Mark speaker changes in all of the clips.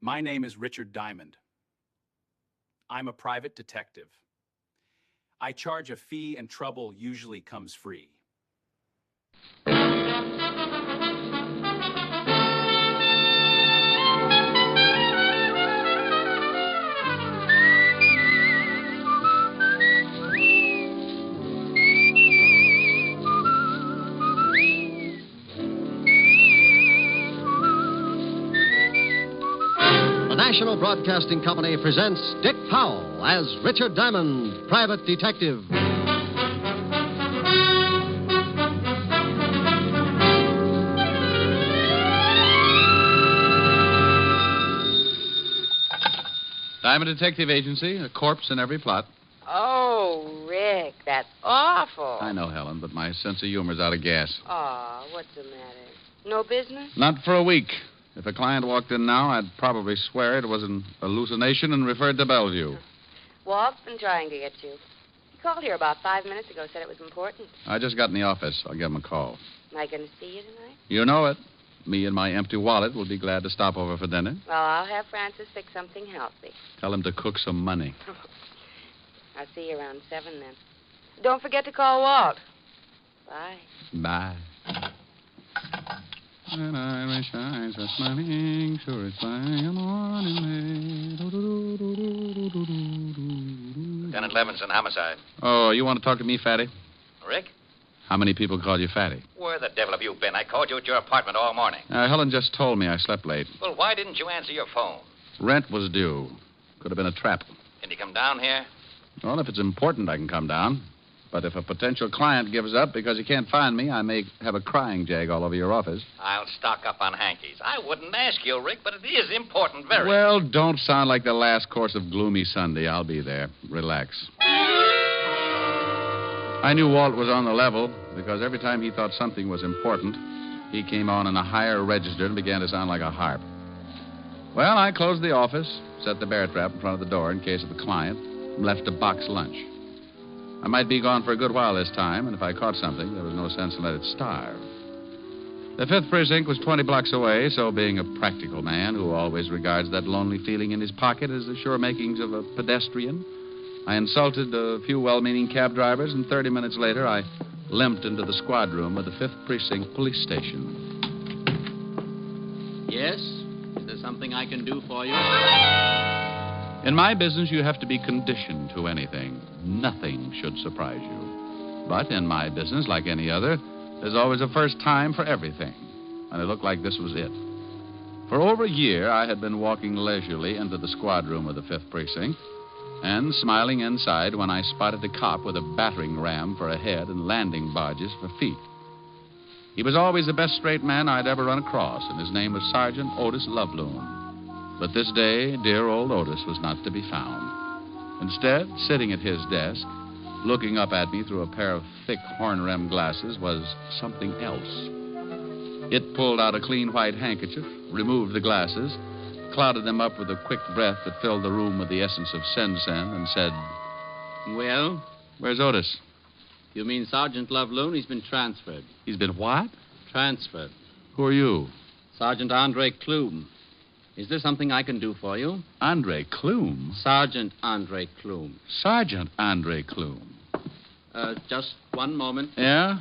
Speaker 1: My name is Richard Diamond. I'm a private detective. I charge a fee and trouble usually comes free.
Speaker 2: The National Broadcasting Company presents Dick Powell as Richard Diamond, private detective.
Speaker 3: Diamond Detective Agency, a corpse in every plot.
Speaker 4: Oh, Rick, that's awful.
Speaker 3: I know, Helen, but my sense of humor's out of gas.
Speaker 4: Aw, what's the matter? No business?
Speaker 3: Not for a week. If a client walked in now, I'd probably swear it was an hallucination and referred to Bellevue.
Speaker 4: Walt's been trying to get you. He called here about 5 minutes ago, said it was important.
Speaker 3: I just got in the office. I'll give him a call.
Speaker 4: Am I going to see you tonight?
Speaker 3: You know it. Me and my empty wallet will be glad to stop over for dinner.
Speaker 4: Well, I'll have Francis fix something healthy.
Speaker 3: Tell him to cook some money.
Speaker 4: I'll see you around 7 then. Don't forget to call Walt. Bye.
Speaker 3: Bye. And I wish I was smiling, sure it's fine morning.
Speaker 5: Lieutenant Levinson, homicide.
Speaker 3: Oh, you want to talk to me, Fatty?
Speaker 5: Rick?
Speaker 3: How many people call you Fatty?
Speaker 5: Where the devil have you been? I called you at your apartment all morning.
Speaker 3: Helen just told me I slept late.
Speaker 5: Well, why didn't you answer your phone?
Speaker 3: Rent was due. Could have been a trap.
Speaker 5: Can you come down here?
Speaker 3: Well, if it's important, I can come down. But if a potential client gives up because he can't find me, I may have a crying jag all over your office.
Speaker 5: I'll stock up on hankies. I wouldn't ask you, Rick, but it is important, very.
Speaker 3: Well, don't sound like the last course of Gloomy Sunday. I'll be there. Relax. I knew Walt was on the level because every time he thought something was important, he came on in a higher register and began to sound like a harp. Well, I closed the office, set the bear trap in front of the door in case of a client, and left a box lunch. I might be gone for a good while this time, and if I caught something, there was no sense in letting it starve. The 5th Precinct was 20 blocks away, so being a practical man who always regards that lonely feeling in his pocket as the sure makings of a pedestrian, I insulted a few well-meaning cab drivers, and 30 minutes later, I limped into the squad room of the 5th Precinct Police Station.
Speaker 6: Yes? Is there something I can do for you?
Speaker 3: In my business, you have to be conditioned to anything. Nothing should surprise you. But in my business, like any other, there's always a first time for everything. And it looked like this was it. For over a year, I had been walking leisurely into the squad room of the 5th Precinct and smiling inside when I spotted a cop with a battering ram for a head and landing barges for feet. He was always the best straight man I'd ever run across, and his name was Sergeant Otis Loveloon. But this day, dear old Otis was not to be found. Instead, sitting at his desk, looking up at me through a pair of thick horn-rimmed glasses, was something else. It pulled out a clean white handkerchief, removed the glasses, clouded them up with a quick breath that filled the room with the essence of sen-sen, and said,
Speaker 6: Well?
Speaker 3: Where's Otis?
Speaker 6: You mean Sergeant Loveloon? He's been transferred.
Speaker 3: He's been what?
Speaker 6: Transferred.
Speaker 3: Who are you?
Speaker 6: Sergeant Andre Klume. Is there something I can do for you?
Speaker 3: Andre Klume?
Speaker 6: Sergeant Andre Klume.
Speaker 3: Sergeant Andre Klume.
Speaker 6: Just one moment.
Speaker 3: Yeah?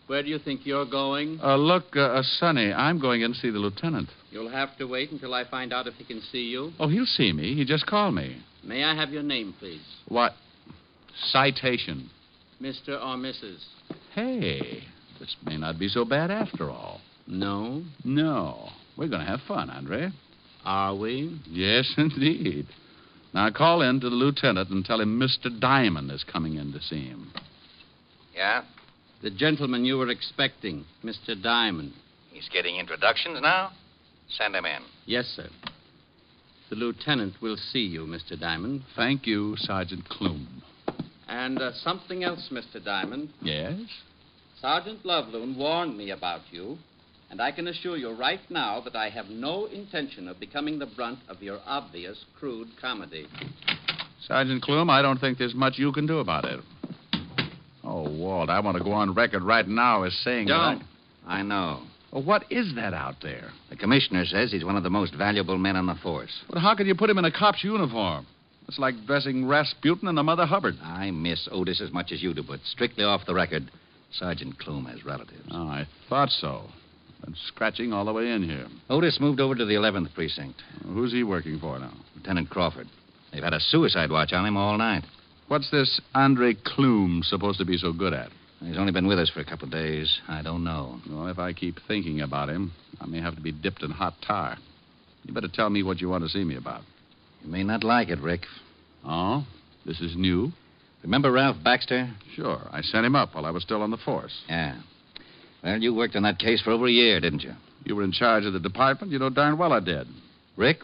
Speaker 6: Where do you think you're going?
Speaker 3: Look, Sonny, I'm going in to see the lieutenant.
Speaker 6: You'll have to wait until I find out if he can see you.
Speaker 3: Oh, he'll see me. He just called me.
Speaker 6: May I have your name, please?
Speaker 3: What? Citation.
Speaker 6: Mr. or Mrs.?
Speaker 3: Hey, this may not be so bad after all.
Speaker 6: No?
Speaker 3: No. We're going to have fun, Andre.
Speaker 6: Are we?
Speaker 3: Yes, indeed. Now, call in to the lieutenant and tell him Mr. Diamond is coming in to see him.
Speaker 5: Yeah?
Speaker 6: The gentleman you were expecting, Mr. Diamond.
Speaker 5: He's getting introductions now? Send him in.
Speaker 6: Yes, sir. The lieutenant will see you, Mr. Diamond.
Speaker 3: Thank you, Sergeant Klume.
Speaker 6: And something else, Mr. Diamond.
Speaker 3: Yes?
Speaker 6: Sergeant Loveloon warned me about you, and I can assure you right now that I have no intention of becoming the brunt of your obvious crude comedy.
Speaker 3: Sergeant Klume, I don't think there's much you can do about it. Oh, Walt, I want to go on record right now as saying
Speaker 6: Don't. I know.
Speaker 3: Well, what is that out there? A
Speaker 7: The commissioner says he's one of the most valuable men on the force.
Speaker 3: But how can you put him in a cop's uniform? It's like dressing Rasputin in a Mother Hubbard.
Speaker 7: I miss Otis as much as you do, but strictly off the record, Sergeant Clume has relatives.
Speaker 3: Oh, I thought so. Been scratching all the way in here.
Speaker 7: Otis moved over to the 11th precinct.
Speaker 3: Who's he working for now?
Speaker 7: Lieutenant Crawford. They've had a suicide watch on him all night.
Speaker 3: What's this Andre Clume supposed to be so good at?
Speaker 7: He's only been with us for a couple of days. I don't know.
Speaker 3: Well, if I keep thinking about him, I may have to be dipped in hot tar. You better tell me what you want to see me about.
Speaker 7: You may not like it, Rick.
Speaker 3: Oh? This is new?
Speaker 7: Remember Ralph Baxter?
Speaker 3: Sure. I sent him up while I was still on the force.
Speaker 7: Yeah. Well, you worked on that case for over a year, didn't you?
Speaker 3: You were in charge of the department. You know darn well I did.
Speaker 7: Rick,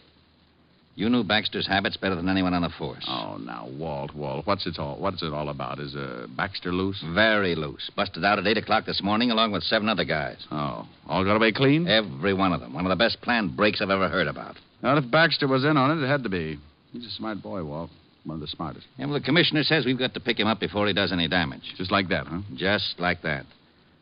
Speaker 7: you knew Baxter's habits better than anyone on the force.
Speaker 3: Oh, now, Walt, what's it all about? Is Baxter loose?
Speaker 7: Very loose. Busted out at 8 o'clock this morning along with 7 other guys.
Speaker 3: Oh, all got away clean?
Speaker 7: Every one of them. One of the best planned breaks I've ever heard about.
Speaker 3: Well, if Baxter was in on it, it had to be. He's a smart boy, Walt. One of the smartest.
Speaker 7: Yeah, well, the commissioner says we've got to pick him up before he does any damage.
Speaker 3: Just like that, huh?
Speaker 7: Just like that.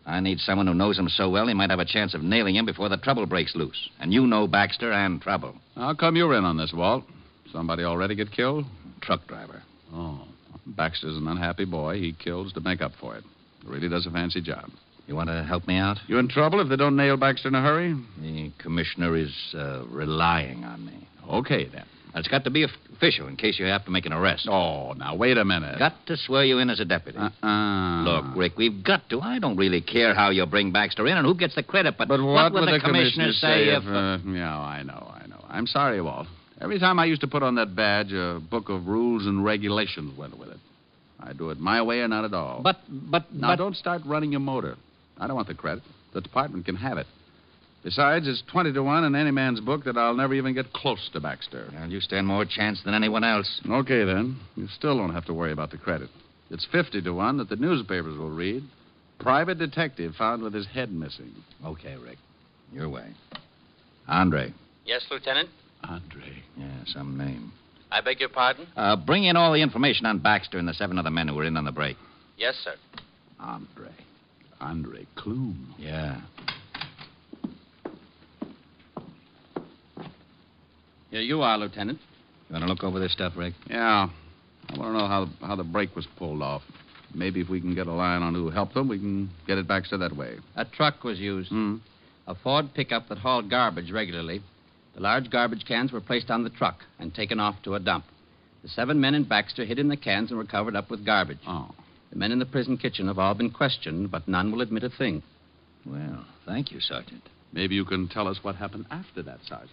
Speaker 7: I need someone who knows him so well he might have a chance of nailing him before the trouble breaks loose. And you know Baxter and trouble.
Speaker 3: How come you're in on this, Walt? Somebody already get killed?
Speaker 7: Truck driver.
Speaker 3: Oh. Baxter's an unhappy boy. He kills to make up for it. Really does a fancy job.
Speaker 7: You want to help me out?
Speaker 3: You in trouble if they don't nail Baxter in a hurry?
Speaker 7: The commissioner is relying on me.
Speaker 3: Okay, then.
Speaker 7: It's got to be official in case you have to make an arrest.
Speaker 3: Oh, now, wait a minute.
Speaker 7: Got to swear you in as a deputy. Look, Rick, we've got to. I don't really care how you bring Baxter in and who gets the credit, but
Speaker 3: what
Speaker 7: would the commissioner say if...
Speaker 3: Yeah, I know. I'm sorry, Walt. Every time I used to put on that badge, a book of rules and regulations went with it. I do it my way or not at all. Now, don't start running your motor. I don't want the credit. The department can have it. Besides, it's 20-1 in any man's book that I'll never even get close to Baxter.
Speaker 7: Well, you stand more chance than anyone else.
Speaker 3: Okay, then. You still don't have to worry about the credit. It's 50-1 that the newspapers will read. Private detective found with his head missing.
Speaker 7: Okay, Rick. Your way. Andre.
Speaker 5: Yes, Lieutenant?
Speaker 3: Andre.
Speaker 7: Yeah, some name.
Speaker 5: I beg your pardon?
Speaker 7: Bring in all the information on Baxter and the 7 other men who were in on the break.
Speaker 5: Yes, sir.
Speaker 3: Andre Clume.
Speaker 7: Yeah.
Speaker 6: Here you are, Lieutenant.
Speaker 7: You want to look over this stuff, Rick?
Speaker 3: Yeah. I want to know how the break was pulled off. Maybe if we can get a line on who helped them, we can get it Baxter that way.
Speaker 6: A truck was used. A Ford pickup that hauled garbage regularly. The large garbage cans were placed on the truck and taken off to a dump. The 7 men in Baxter hid in the cans and were covered up with garbage.
Speaker 3: Oh.
Speaker 6: The men in the prison kitchen have all been questioned, but none will admit a thing.
Speaker 7: Well, thank you, Sergeant.
Speaker 3: Maybe you can tell us what happened after that, Sergeant.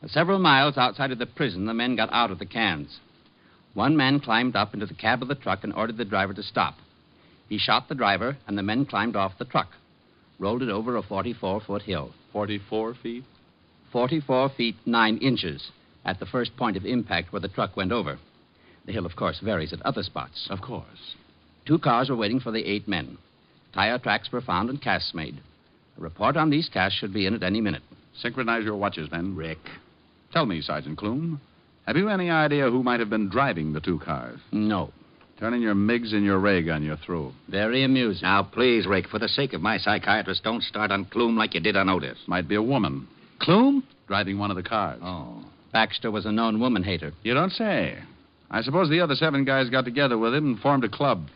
Speaker 6: Several miles outside of the prison, the men got out of the cans. One man climbed up into the cab of the truck and ordered the driver to stop. He shot the driver, and the men climbed off the truck, rolled it over a 44-foot hill.
Speaker 3: 44 feet?
Speaker 6: 44 feet 9 inches at the first point of impact where the truck went over. The hill, of course, varies at other spots.
Speaker 3: Of course.
Speaker 6: 2 cars were waiting for the 8 men. Tire tracks were found and casts made. A report on these casts should be in at any minute.
Speaker 3: Synchronize your watches, then.
Speaker 7: Rick.
Speaker 3: Tell me, Sergeant Clume, have you any idea who might have been driving the 2 cars?
Speaker 6: No.
Speaker 3: Turn in your MiGs and your ray gun. You're through.
Speaker 6: Very amusing.
Speaker 7: Now, please, Rick, for the sake of my psychiatrist, don't start on Clume like you did on Otis.
Speaker 3: Might be a woman
Speaker 7: Clume?
Speaker 3: driving one of the cars.
Speaker 7: Oh.
Speaker 6: Baxter was a known woman hater.
Speaker 3: You don't say. I suppose the other 7 guys got together with him and formed a club.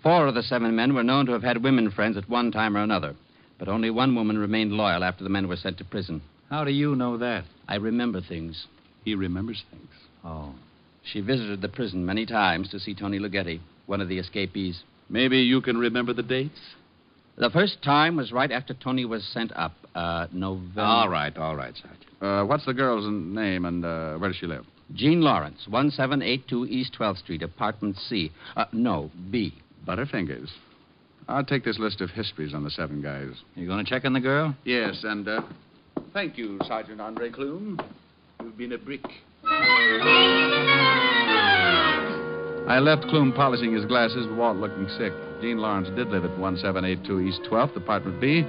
Speaker 6: 4 of the 7 men were known to have had women friends at one time or another, but only 1 woman remained loyal after the men were sent to prison.
Speaker 7: How do you know that?
Speaker 6: I remember things.
Speaker 3: He remembers things.
Speaker 7: Oh.
Speaker 6: She visited the prison many times to see Tony Lugetti, one of the escapees.
Speaker 3: Maybe you can remember the dates?
Speaker 6: The first time was right after Tony was sent up, November.
Speaker 7: All right, Sergeant.
Speaker 3: What's the girl's name and where does she live?
Speaker 6: Jean Lawrence, 1782 East 12th Street, apartment C. B.
Speaker 3: Butterfingers. I'll take this list of histories on the 7 guys.
Speaker 7: You going to check on the girl?
Speaker 3: Yes, and thank you, Sergeant Andre Clume. You've been a brick. I left Clume polishing his glasses, Walt looking sick. Jean Lawrence did live at 1782 East 12th, apartment B.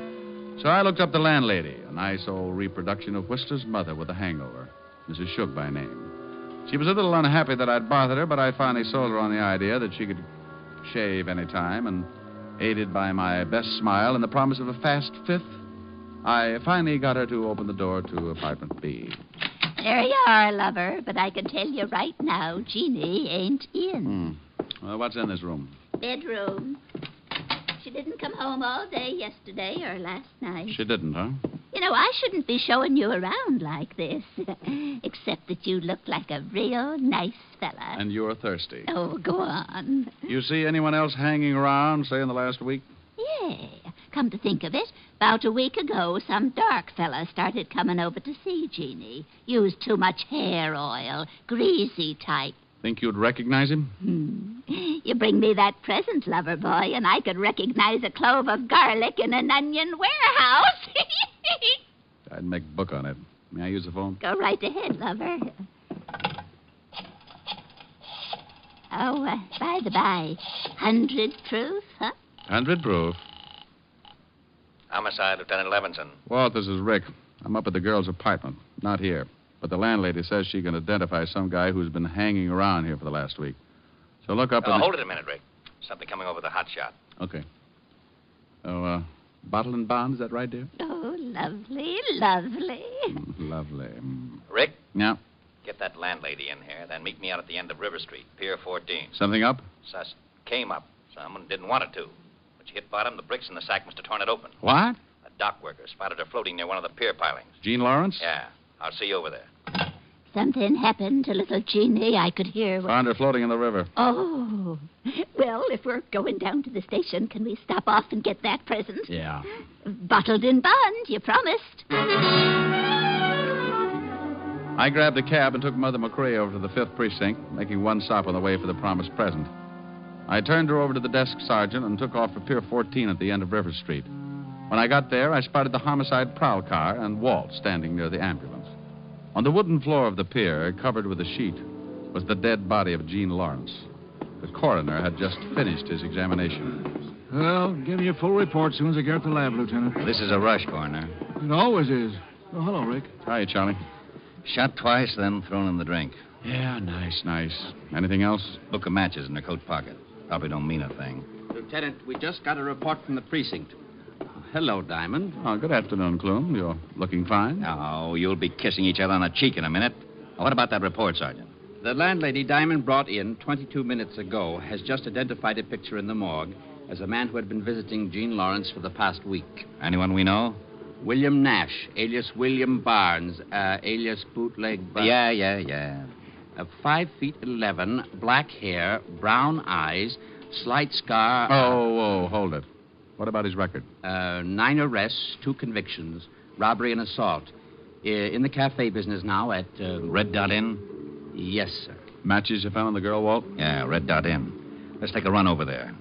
Speaker 3: So I looked up the landlady, a nice old reproduction of Whistler's mother with a hangover, Mrs. Shook by name. She was a little unhappy that I'd bothered her, but I finally sold her on the idea that she could shave any time, and aided by my best smile and the promise of a fast 5th, I finally got her to open the door to apartment B.
Speaker 8: There you are, lover, but I can tell you right now, Jeannie ain't in.
Speaker 3: Well, what's in this room?
Speaker 8: Bedroom. She didn't come home all day yesterday or last night.
Speaker 3: She didn't, huh?
Speaker 8: You know, I shouldn't be showing you around like this, except that you look like a real nice fella.
Speaker 3: And you're thirsty.
Speaker 8: Oh, go on.
Speaker 3: You see anyone else hanging around, say, in the last week?
Speaker 8: Yeah. Come to think of it, about a week ago, some dark fella started coming over to see Jeannie. Used too much hair oil, greasy type.
Speaker 3: Think you'd recognize him?
Speaker 8: You bring me that present, lover boy, and I could recognize a clove of garlic in an onion warehouse.
Speaker 3: I'd make book on it. May I use the phone?
Speaker 8: Go right ahead, lover. Oh, by the by, 100 proof, huh?
Speaker 3: 100 proof.
Speaker 5: Homicide, Lieutenant Levinson.
Speaker 3: Walt, this is Rick. I'm up at the girl's apartment. Not here. But the landlady says she can identify some guy who's been hanging around here for the last week. So look up...
Speaker 5: Hold it a minute, Rick. Something coming over the hot shot.
Speaker 3: Okay. Oh, bottle and bond, is that right, dear?
Speaker 8: Oh, lovely, lovely.
Speaker 3: Lovely.
Speaker 5: Rick?
Speaker 3: Yeah?
Speaker 5: Get that landlady in here, then meet me out at the end of River Street, Pier 14.
Speaker 3: Something up?
Speaker 5: Sus came up. Someone didn't want it to. When she hit bottom, the bricks in the sack must have torn it open.
Speaker 3: What?
Speaker 5: A dock worker spotted her floating near one of the pier pilings.
Speaker 3: Jean Lawrence?
Speaker 5: Yeah. I'll see you over there.
Speaker 8: Something happened to little Jeannie. I could hear...
Speaker 3: Found her floating in the river.
Speaker 8: Oh. Well, if we're going down to the station, can we stop off and get that present?
Speaker 3: Yeah.
Speaker 8: Bottled in bond, you promised.
Speaker 3: I grabbed a cab and took Mother McCrae over to the 5th Precinct, making one stop on the way for the promised present. I turned her over to the desk sergeant and took off for Pier 14 at the end of River Street. When I got there, I spotted the homicide prowl car and Walt standing near the ambulance. On the wooden floor of the pier, covered with a sheet, was the dead body of Jean Lawrence. The coroner had just finished his examination.
Speaker 9: Well, give me a full report as soon as I get at the lab, Lieutenant.
Speaker 7: This is a rush, Coroner.
Speaker 9: It always is. Oh, hello, Rick.
Speaker 3: Hi, Charlie.
Speaker 7: Shot twice, then thrown in the drink.
Speaker 3: Yeah, nice. Anything else?
Speaker 7: Book of matches in her coat pocket. Probably don't mean a thing.
Speaker 6: Lieutenant, we just got a report from the precinct. Hello, Diamond.
Speaker 3: Oh, good afternoon, Clume. You're looking fine.
Speaker 7: Oh, you'll be kissing each other on the cheek in a minute. What about that report, Sergeant?
Speaker 6: The landlady Diamond brought in 22 minutes ago has just identified a picture in the morgue as a man who had been visiting Jean Lawrence for the past week.
Speaker 7: Anyone we know?
Speaker 6: William Nash, alias William Barnes, alias Bootleg Barnes.
Speaker 7: Yeah.
Speaker 6: 5'11", black hair, brown eyes, slight scar.
Speaker 3: Oh, hold it. What about his record?
Speaker 6: 9 arrests, 2 convictions, robbery and assault. In the cafe business now at...
Speaker 7: Red Dot Inn?
Speaker 6: Yes, sir.
Speaker 3: Matches you found on the girl, Walt?
Speaker 7: Yeah, Red Dot Inn. Let's take a run over there.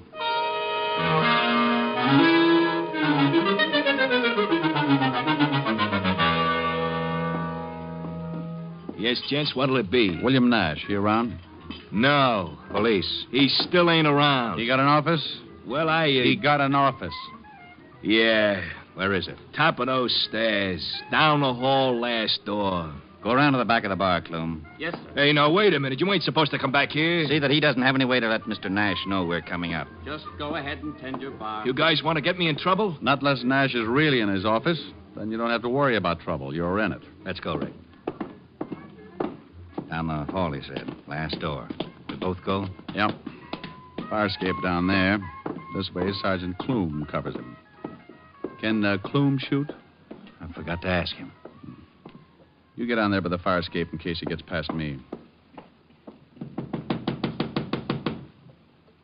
Speaker 9: Yes, gents, what'll it be?
Speaker 3: William Nash. He around?
Speaker 9: No.
Speaker 7: Police.
Speaker 9: He still ain't around.
Speaker 3: He got an office?
Speaker 9: Well,
Speaker 3: He got an office.
Speaker 9: Yeah.
Speaker 7: Where is it?
Speaker 9: Top of those stairs. Down the hall, last door.
Speaker 7: Go around to the back of the bar, Clume.
Speaker 6: Yes, sir.
Speaker 9: Hey, now, wait a minute. You ain't supposed to come back here.
Speaker 7: See that he doesn't have any way to let Mr. Nash know we're coming up.
Speaker 6: Just go ahead and tend your bar.
Speaker 9: You guys want to get me in trouble?
Speaker 3: Not unless Nash is really in his office. Then you don't have to worry about trouble. You're in it.
Speaker 7: Let's go, Rick. Down the hall, he said. Last door. We both go?
Speaker 3: Yep. Fire escape down there. This way, Sergeant Clume covers him. Can Clume shoot?
Speaker 7: I forgot to ask him.
Speaker 3: You get on there by the fire escape in case he gets past me.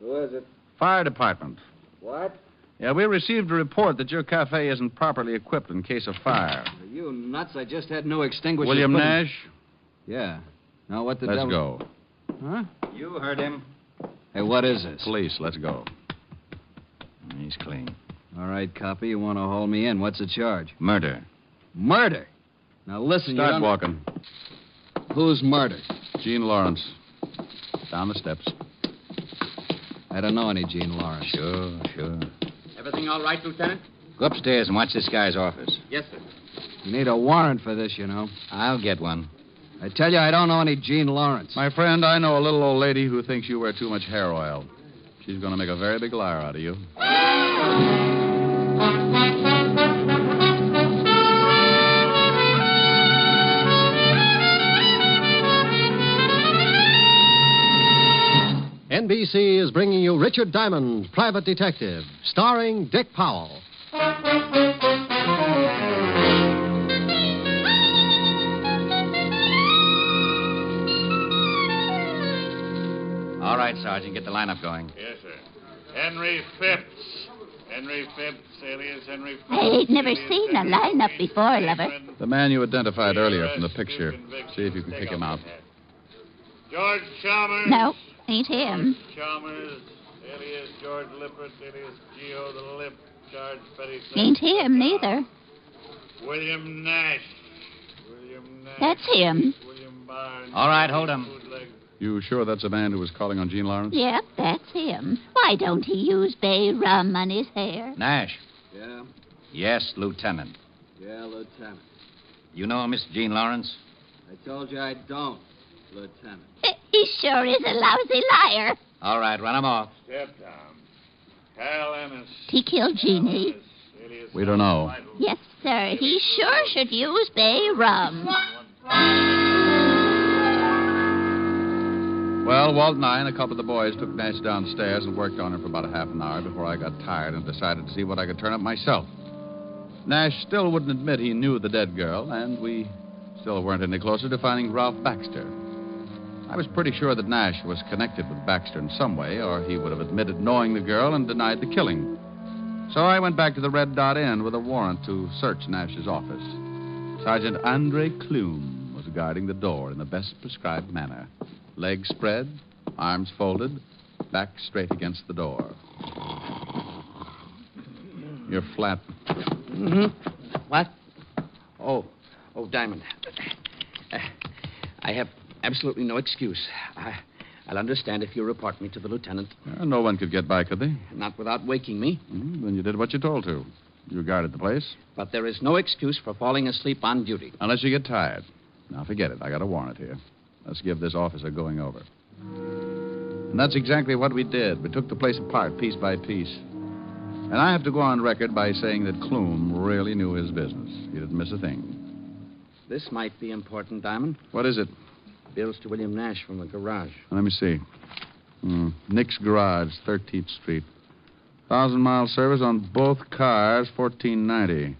Speaker 10: Who is it?
Speaker 3: Fire department.
Speaker 10: What?
Speaker 3: Yeah, we received a report that your cafe isn't properly equipped in case of fire.
Speaker 10: Are you nuts? I just had no extinguishers.
Speaker 3: William
Speaker 10: put in-
Speaker 3: Nash?
Speaker 10: Yeah. Now what the
Speaker 3: Let's
Speaker 10: devil...
Speaker 3: go.
Speaker 10: Huh?
Speaker 7: You heard him.
Speaker 10: Hey, what is this?
Speaker 3: Police, let's go.
Speaker 7: He's clean.
Speaker 10: All right, copy. You want to haul me in. What's the charge?
Speaker 7: Murder.
Speaker 10: Murder? Now, listen,
Speaker 3: Start
Speaker 10: you
Speaker 3: walking.
Speaker 10: Who's murdered?
Speaker 3: Jean Lawrence. Down the steps.
Speaker 10: I don't know any Jean Lawrence.
Speaker 7: Sure.
Speaker 6: Everything all right, Lieutenant?
Speaker 7: Go upstairs and watch this guy's office.
Speaker 6: Yes, sir.
Speaker 10: You need a warrant for this, you know.
Speaker 7: I'll get one.
Speaker 10: I tell you, I don't know any Jean Lawrence.
Speaker 3: My friend, I know a little old lady who thinks you wear too much hair oil. She's going to make a very big liar out of you.
Speaker 2: ABC is bringing you Richard Diamond, Private Detective, starring Dick Powell.
Speaker 7: All right, Sergeant, get the lineup going.
Speaker 11: Yes, sir. Henry Phipps. Henry Phipps, alias Henry Phipps.
Speaker 8: I ain't never seen a lineup before, lover.
Speaker 3: The man you identified earlier from the picture. See if you can pick him out.
Speaker 11: George Chalmers.
Speaker 8: No, ain't him.
Speaker 11: George Chalmers, alias George Lippert, alias Geo the Lip, charged petty theft.
Speaker 8: Ain't him neither.
Speaker 11: William Nash. William Nash.
Speaker 8: That's him.
Speaker 11: William Barnes.
Speaker 7: All right, hold him.
Speaker 3: You sure that's a man who was calling on Jean Lawrence?
Speaker 8: Yep, that's him. Why don't he use bay rum on his hair?
Speaker 7: Nash.
Speaker 10: Yeah?
Speaker 7: Yes, Lieutenant.
Speaker 10: Yeah, Lieutenant.
Speaker 7: You know Miss Jean Lawrence?
Speaker 10: I told you I don't, Lieutenant.
Speaker 8: He sure is a lousy liar.
Speaker 7: All right, run him off.
Speaker 11: Step down. Cal Ennis.
Speaker 8: He killed Jeannie.
Speaker 3: We don't know.
Speaker 8: Yes, sir. He sure should use bay rum.
Speaker 3: Well, Walt and I and a couple of the boys took Nash downstairs and worked on him for about a half an hour before I got tired and decided to see what I could turn up myself. Nash still wouldn't admit he knew the dead girl, and we still weren't any closer to finding Ralph Baxter. I was pretty sure that Nash was connected with Baxter in some way, or he would have admitted knowing the girl and denied the killing. So I went back to the Red Dot Inn with a warrant to search Nash's office. Sergeant Andre Clume was guarding the door in the best prescribed manner. Legs spread, arms folded, back straight against the door. You're flat.
Speaker 6: Mm-hmm. What? Oh, Diamond. I have absolutely no excuse. I'll understand if you report me to the lieutenant.
Speaker 3: No one could get by, could they?
Speaker 6: Not without waking me.
Speaker 3: Then you did what you told to. You guarded the place.
Speaker 6: But there is no excuse for falling asleep on duty.
Speaker 3: Unless you get tired. Now, forget it. I got a warrant here. Let's give this officer going over. And that's exactly what we did. We took the place apart, piece by piece. And I have to go on record by saying that Clume really knew his business. He didn't miss a thing.
Speaker 6: This might be important, Diamond.
Speaker 3: What is it?
Speaker 6: Bills to William Nash from the garage.
Speaker 3: Let me see. Nick's Garage, 13th Street. 1,000-mile service on both cars, $14.90.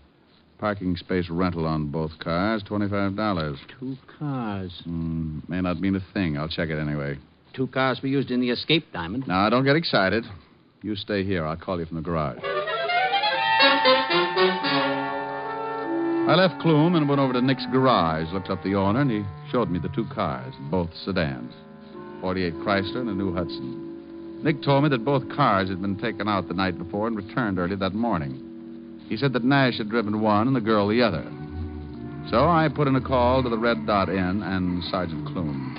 Speaker 3: Parking space rental on both cars, $25.
Speaker 6: 2 cars.
Speaker 3: May not mean a thing. I'll check it anyway.
Speaker 6: 2 cars were used in the escape, Diamond.
Speaker 3: Now, don't get excited. You stay here. I'll call you from the garage. I left Clume and went over to Nick's Garage, looked up the owner, and he showed me the 2 cars, both sedans. 48 Chrysler and a new Hudson. Nick told me that both cars had been taken out the night before and returned early that morning. He said that Nash had driven one and the girl the other. So I put in a call to the Red Dot Inn and Sergeant Clume.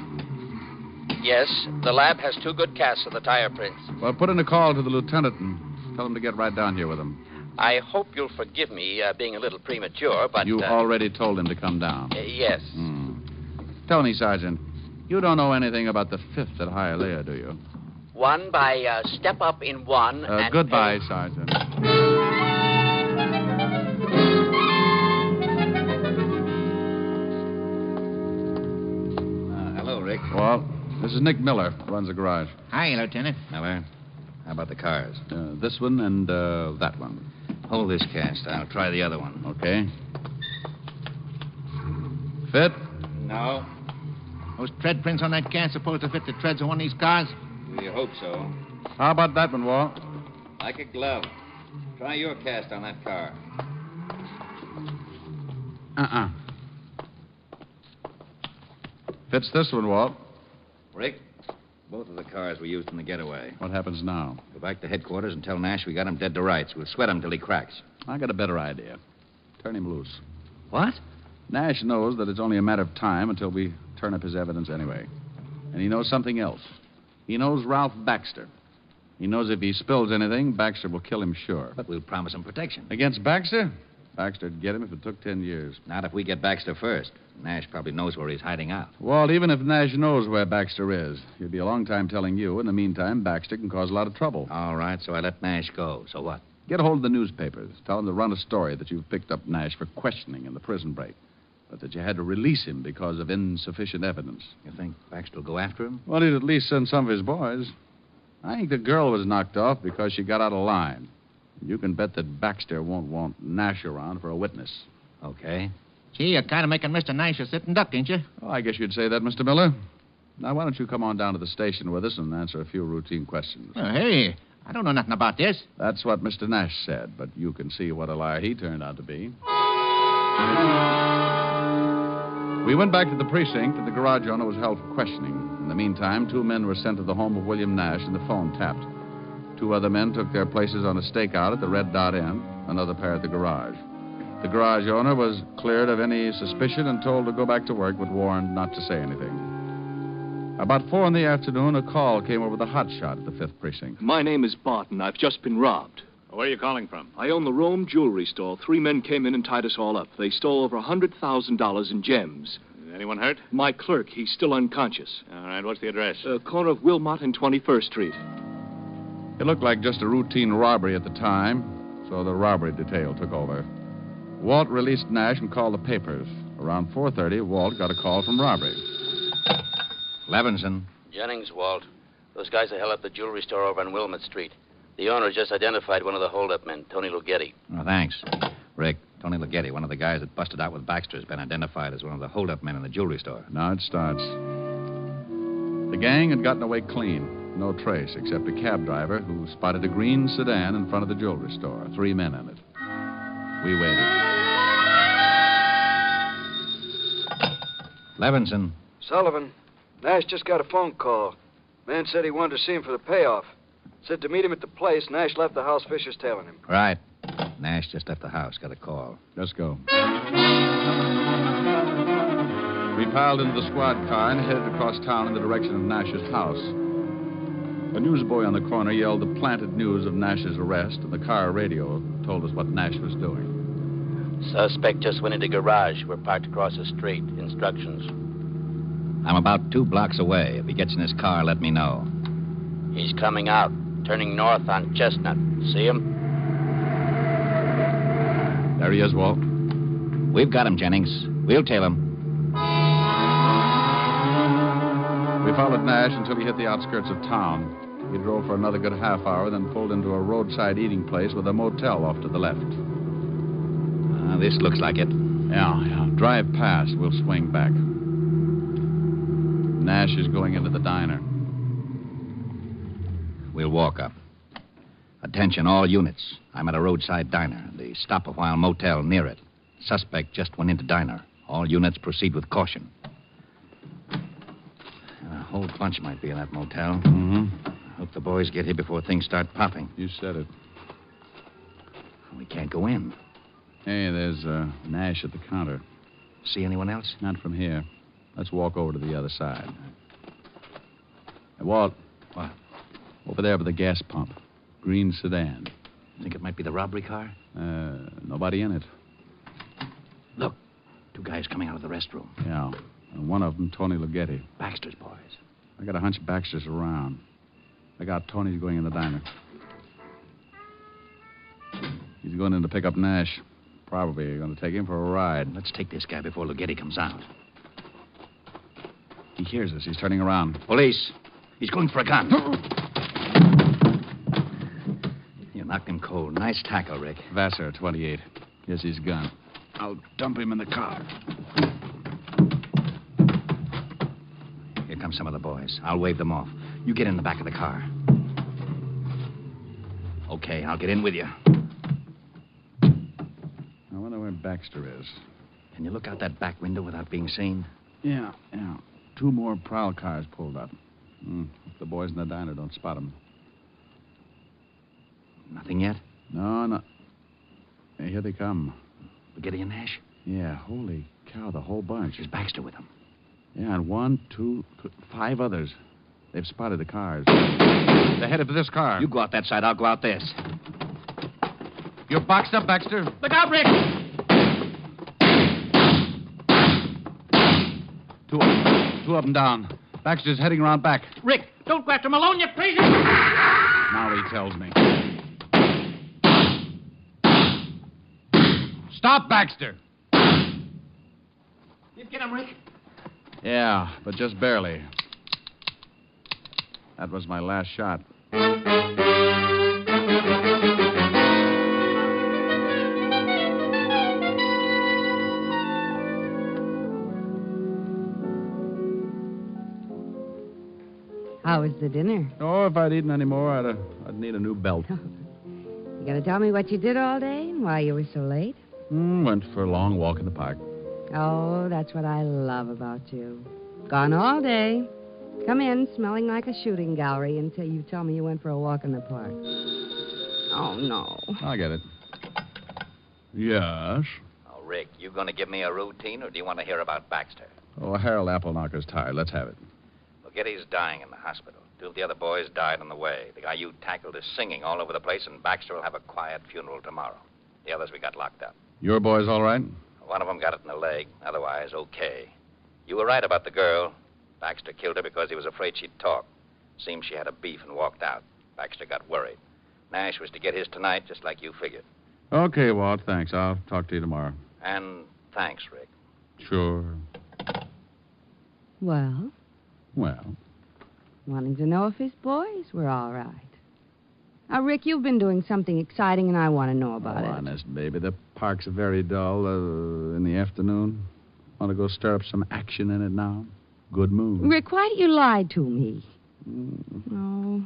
Speaker 6: Yes, the lab has 2 good casts of the tire prints.
Speaker 3: Well, put in a call to the lieutenant and tell him to get right down here with him.
Speaker 6: I hope you'll forgive me being a little premature, but...
Speaker 3: You already told him to come down.
Speaker 6: Yes.
Speaker 3: Tell me, Sergeant, you don't know anything about the 5th at Hialeah, do you?
Speaker 6: One by step up in one and...
Speaker 3: Goodbye, Sergeant.
Speaker 7: Hello, Rick.
Speaker 3: Well, this is Nick Miller, runs the garage.
Speaker 12: Hi, Lieutenant.
Speaker 7: Miller, how about the cars?
Speaker 3: This one and that one.
Speaker 7: Hold this cast. I'll try the other one.
Speaker 3: Okay. Fit?
Speaker 12: No. Those tread prints on that can supposed to fit the treads of one of these cars?
Speaker 7: We hope so.
Speaker 3: How about that one, Walt?
Speaker 7: Like a glove. Try your cast on that car.
Speaker 3: Fits this one, Walt.
Speaker 7: Rick, both of the cars were used in the getaway.
Speaker 3: What happens now?
Speaker 7: Go back to headquarters and tell Nash we got him dead to rights. We'll sweat him till he cracks.
Speaker 3: I got a better idea. Turn him loose.
Speaker 7: What?
Speaker 3: Nash knows that it's only a matter of time until we turn up his evidence anyway. And he knows something else. He knows Ralph Baxter. He knows if he spills anything, Baxter will kill him sure.
Speaker 7: But we'll promise him protection.
Speaker 3: Against Baxter? Baxter'd get him if it took 10 years.
Speaker 7: Not if we get Baxter first. Nash probably knows where he's hiding out.
Speaker 3: Walt, even if Nash knows where Baxter is, he'll be a long time telling you. In the meantime, Baxter can cause a lot of trouble.
Speaker 7: All right, so I let Nash go. So what?
Speaker 3: Get a hold of the newspapers. Tell them to run a story that you've picked up Nash for questioning in the prison break, but that you had to release him because of insufficient evidence.
Speaker 7: You think Baxter will go after him?
Speaker 3: Well, he'd at least send some of his boys. I think the girl was knocked off because she got out of line. You can bet that Baxter won't want Nash around for a witness.
Speaker 7: Okay.
Speaker 12: Gee, you're kind of making Mr. Nash a sitting duck, ain't you?
Speaker 3: Oh, I guess you'd say that, Mr. Miller. Now, why don't you come on down to the station with us and answer a few routine questions?
Speaker 12: Hey, I don't know nothing about this.
Speaker 3: That's what Mr. Nash said, but you can see what a liar he turned out to be. We went back to the precinct, and the garage owner was held for questioning. In the meantime, 2 men were sent to the home of William Nash, and the phone tapped. 2 other men took their places on a stakeout at the Red Dot Inn, another pair at the garage. The garage owner was cleared of any suspicion and told to go back to work, but warned not to say anything. About 4 in the afternoon, a call came over the hotshot at the 5th precinct.
Speaker 9: My name is Barton. I've just been robbed.
Speaker 11: Where are you calling from?
Speaker 9: I own the Rome jewelry store. 3 men came in and tied us all up. They stole over $100,000 in gems.
Speaker 11: Anyone hurt?
Speaker 9: My clerk, he's still unconscious.
Speaker 11: All right, what's the address?
Speaker 9: Corner of Wilmot and 21st Street.
Speaker 3: It looked like just a routine robbery at the time, so the robbery detail took over. Walt released Nash and called the papers. Around 4:30, Walt got a call from robbery.
Speaker 7: Levinson.
Speaker 6: Jennings, Walt. Those guys that held up the jewelry store over on Wilmot Street. The owner just identified one of the hold-up men, Tony Lughetti.
Speaker 7: Oh, thanks. Rick, Tony Lughetti, one of the guys that busted out with Baxter, has been identified as one of the hold-up men in the jewelry store.
Speaker 3: Now it starts. The gang had gotten away clean. No trace, except a cab driver who spotted a green sedan in front of the jewelry store. 3 men in it. We waited.
Speaker 7: Levinson.
Speaker 10: Sullivan, Nash just got a phone call. Man said he wanted to see him for the payoff. Said to meet him at the place. Nash left the house, Fisher's tailing him.
Speaker 7: Right. Nash just left the house. Got a call.
Speaker 3: Let's go. We piled into the squad car and headed across town in the direction of Nash's house. A newsboy on the corner yelled the planted news of Nash's arrest, and the car radio told us what Nash was doing.
Speaker 6: Suspect just went into garage. We're parked across the street. Instructions.
Speaker 7: I'm about 2 blocks away. If he gets in his car, let me know.
Speaker 6: He's coming out, turning north on Chestnut. See him?
Speaker 3: There he is, Walt.
Speaker 7: We've got him, Jennings. We'll tail him.
Speaker 3: We followed Nash until he hit the outskirts of town. He drove for another good half hour, then pulled into a roadside eating place with a motel off to the left.
Speaker 7: This looks like it.
Speaker 3: Yeah. Drive past. We'll swing back. Nash is going into the diner.
Speaker 7: We'll walk up. Attention, all units. I'm at a roadside diner. The stop-a-while motel near it. Suspect just went into diner. All units proceed with caution. A whole bunch might be in that motel.
Speaker 3: Mm-hmm.
Speaker 7: I hope the boys get here before things start popping.
Speaker 3: You said it.
Speaker 7: We can't go in.
Speaker 3: Hey, there's Nash at the counter.
Speaker 7: See anyone else?
Speaker 3: Not from here. Let's walk over to the other side. Hey, Walt.
Speaker 7: What?
Speaker 3: Over there by the gas pump. Green sedan.
Speaker 7: Think it might be the robbery car?
Speaker 3: Nobody in it.
Speaker 7: Look, 2 guys coming out of the restroom.
Speaker 3: Yeah. And one of them, Tony Lughetti.
Speaker 7: Baxter's boys.
Speaker 3: I got a hunch Baxter's around. I got Tony's going in the diner. He's going in to pick up Nash. Probably going to take him for a ride.
Speaker 7: Let's take this guy before Lughetti comes out.
Speaker 3: He hears us. He's turning around.
Speaker 7: Police. He's going for a gun. You knocked him cold. Nice tackle, Rick.
Speaker 3: Vassar, 28. Here's his gun. I'll dump him in the car.
Speaker 7: Here come some of the boys. I'll wave them off. You get in the back of the car. Okay, I'll get in with you.
Speaker 3: I wonder where Baxter is.
Speaker 7: Can you look out that back window without being seen?
Speaker 3: Yeah. 2 more prowl cars pulled up. If the boys in the diner don't spot him.
Speaker 7: Nothing yet?
Speaker 3: No. Hey, here they come.
Speaker 7: Lughetti and Nash?
Speaker 3: Yeah, holy cow, the whole bunch.
Speaker 7: Is Baxter with them?
Speaker 3: Yeah, and 1, 2, 5 others. They've spotted the cars. They're headed for this car.
Speaker 7: You go out that side, I'll go out this.
Speaker 3: You're boxed up, Baxter.
Speaker 7: Look out, Rick!
Speaker 3: 2 of them down. Baxter's heading around back.
Speaker 7: Rick, don't go after him alone, you crazy...
Speaker 3: Now he tells me. Stop, Baxter!
Speaker 7: You get him, Rick?
Speaker 3: Yeah, but just barely. That was my last shot.
Speaker 13: How was the dinner?
Speaker 3: Oh, if I'd eaten any more, I'd need a new belt.
Speaker 13: You gonna tell me what you did all day and why you were so late?
Speaker 3: Went for a long walk in the park.
Speaker 13: Oh, that's what I love about you. Gone all day. Come in smelling like a shooting gallery until you tell me you went for a walk in the park. Oh, no.
Speaker 3: I get it. Yes?
Speaker 5: Oh, Rick, you going to give me a routine, or do you want to hear about Baxter?
Speaker 3: Oh, Harold Appleknocker's tired. Let's have it.
Speaker 5: Well, Giddy's dying in the hospital. 2 of the other boys died on the way. The guy you tackled is singing all over the place, and Baxter will have a quiet funeral tomorrow. The others we got locked up.
Speaker 3: Your boys all right?
Speaker 5: One of them got it in the leg. Otherwise, okay. You were right about the girl. Baxter killed her because he was afraid she'd talk. Seems she had a beef and walked out. Baxter got worried. Nash was to get his tonight, just like you figured.
Speaker 3: Okay, Walt, thanks. I'll talk to you tomorrow.
Speaker 5: And thanks, Rick.
Speaker 3: Sure.
Speaker 13: Well?
Speaker 3: Well?
Speaker 13: Wanting to know if his boys were all right. Now, Rick, you've been doing something exciting, and I want to know about it.
Speaker 3: Honest, baby. The park's very dull in the afternoon. Want to go stir up some action in it now? Good mood.
Speaker 13: Rick, why do you lie to me? Oh.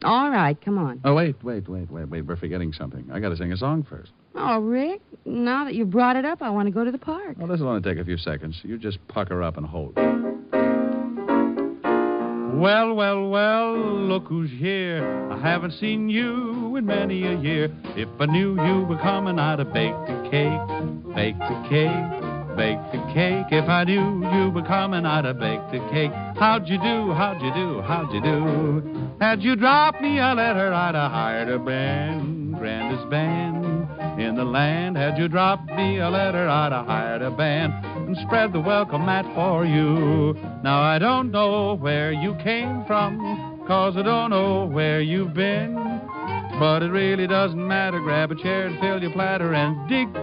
Speaker 13: All right, come on.
Speaker 3: Oh, wait. We're forgetting something. I got to sing a song first.
Speaker 13: Oh, Rick, now that you brought it up, I want to go to the park.
Speaker 3: Oh, this will only take a few seconds. You just pucker up and hold.
Speaker 14: Well, look who's here. I haven't seen you in many a year. If I knew you were coming, I'd have baked a cake, baked a cake. Baked a cake. If I knew you were coming, I'd have baked a cake. How'd you do? How'd you do? How'd you do? Had you dropped me a letter, I'd have hired a band, grandest band in the land. Had you dropped me a letter, I'd have hired a band and spread the welcome mat for you. Now I don't know where you came from, 'cause I don't know where you've been. But it really doesn't matter. Grab a chair and fill your platter and dig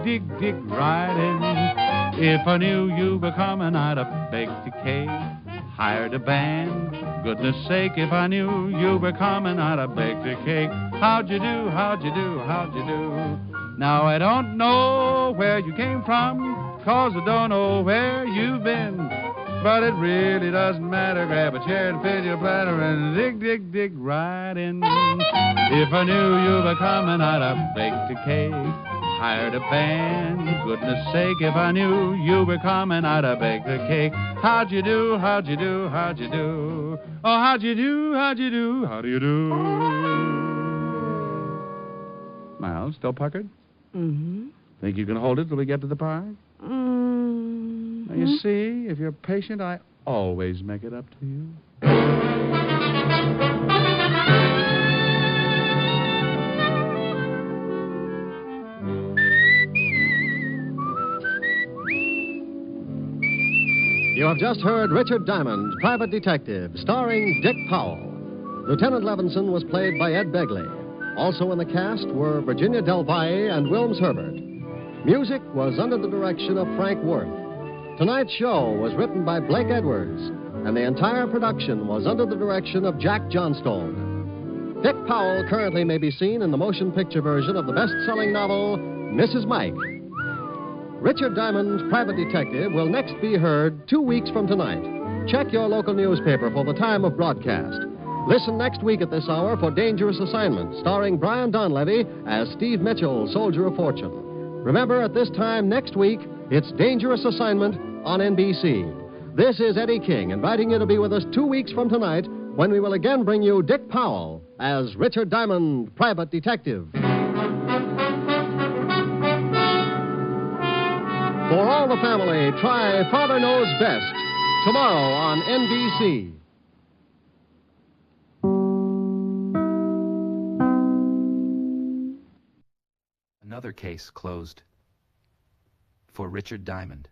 Speaker 14: right in. If I knew you were coming, I'd have baked a cake, hired a band. Goodness sake, if I knew you were coming, I'd have baked a cake. How'd you do? How'd you do? How'd you do? Now I don't know where you came from, 'cause I don't know where you've been. But it really doesn't matter. Grab a chair and fill your platter and dig right in. If I knew you were coming, I'd have baked a cake, hired a band. Goodness sake, if I knew you were coming, I'd have baked a cake. How'd you do? How'd you do? How'd you do? Oh, how'd you do? How'd you do? How do you do?
Speaker 3: Miles, still puckered?
Speaker 13: Mm-hmm.
Speaker 3: Think you can hold it till we get to the park? Now, you see, if you're patient, I always make it up to you.
Speaker 2: You have just heard Richard Diamond, Private Detective, starring Dick Powell. Lieutenant Levinson was played by Ed Begley. Also in the cast were Virginia Del Valle and Wilms Herbert. Music was under the direction of Frank Worth. Tonight's show was written by Blake Edwards, and the entire production was under the direction of Jack Johnstone. Dick Powell currently may be seen in the motion picture version of the best-selling novel, Mrs. Mike. Richard Diamond's Private Detective will next be heard 2 weeks from tonight. Check your local newspaper for the time of broadcast. Listen next week at this hour for Dangerous Assignment, starring Brian Donlevy as Steve Mitchell, Soldier of Fortune. Remember, at this time next week, it's Dangerous Assignment on NBC. This is Eddie King, inviting you to be with us 2 weeks from tonight when we will again bring you Dick Powell as Richard Diamond, Private Detective. For all the family, try Father Knows Best tomorrow on NBC.
Speaker 15: Another case closed for Richard Diamond.